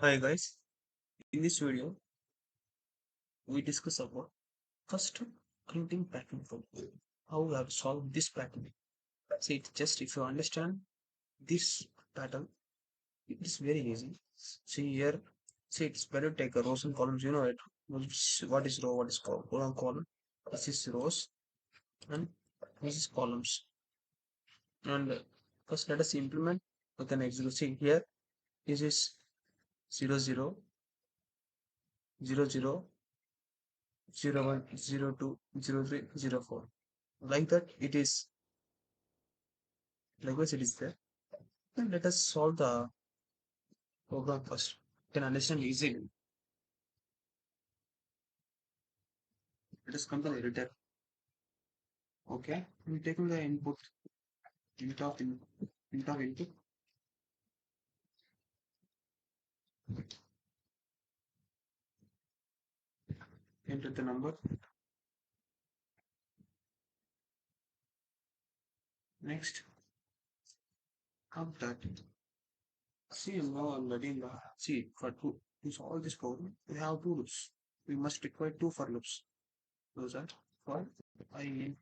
Hi guys, in this video we discuss about custom printing pattern problem. How we have solved this pattern. See, it just if you understand this pattern, it is very easy. See here, see it's better to take a rows and columns. You know it. What is row? What is column? This is rows and this is columns. And first let us implement with an execute. See here, this is 00 00 01 02 03 04. Like that it is, likewise it is there. And let us solve the program first. You can understand easily. Let us come to the editor. Okay, I'm taking the input int of input, enter the number. Next, come that. See, now I'm letting the see for to solve this problem. We have two loops. We must require two for loops. Those are for I in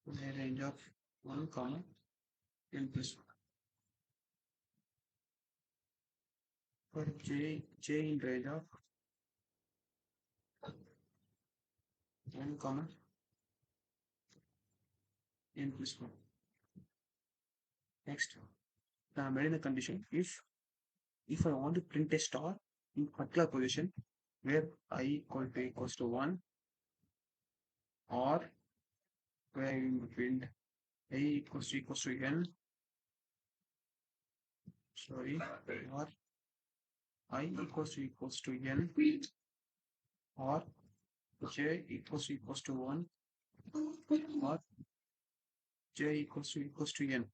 a range of 1 comma n plus 1. For j in range of 1 comma n plus 1. Next, now I'm in the condition if I want to print a star in particular position where I equals to 1, or where I will print I equals to n, sorry, or I equals to n, or j equals to 1, or j equals to n.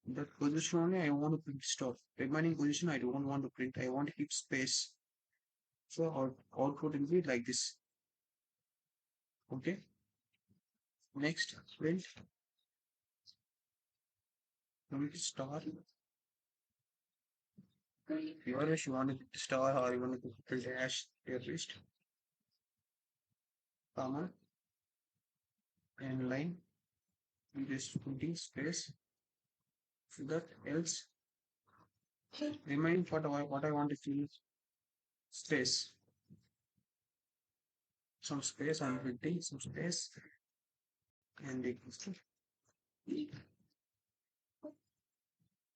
That position only I want to print star. Remaining position I don't want to print. I want to keep space. So our output will be like this. Okay. Next, print star. If you want to star or you want to print dash at least, comma, and line, you just putting space, so that else remain what I want to fill space. Some space I'm printing some space and equals to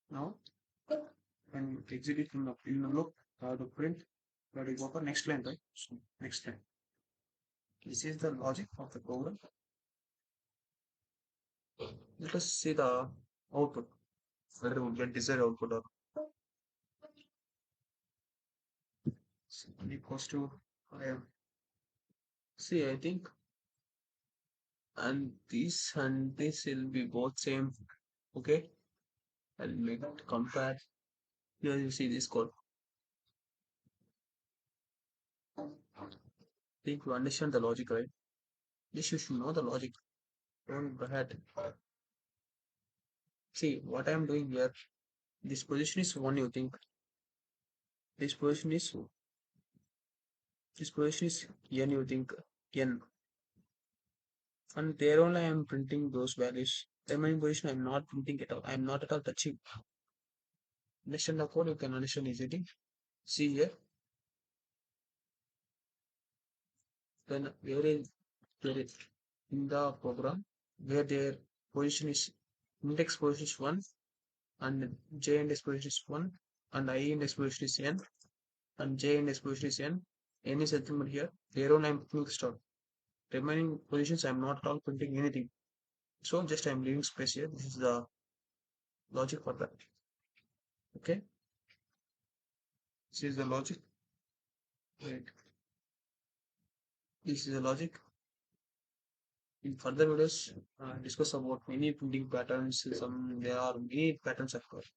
now, and exit it in the loop, to print, to go for next line, right? So next line. This is the logic of the program. Let us see the output, whether we get desired output or equals to I am. See, I think, and this will be both same. Okay, I'll make it compare. Here you see this code. Think you understand the logic, right? This you should know the logic. Don't go ahead. See what I am doing here. This position is one. You think this position is n. You think n, and there only I am printing those values. The main position I am not printing at all. I am not at all touching. Understand the code? You can understand easily. See here. Then where is in the program where their position is index position is 1, and j index position is 1, and I index position is n, and j index position is n. N is element here. There on I'm putting the stop. Remaining positions I'm not at all printing anything. So just I'm leaving space here. This is the logic for that. Okay. This is the logic. Right. This is the logic. In further videos, discuss about many printing patterns. There are many patterns of course.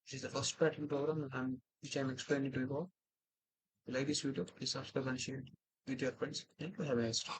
This is the first pattern program and which I'm explaining to you all. If you like this video, please subscribe and share it with your friends. Thank you. Have a nice day.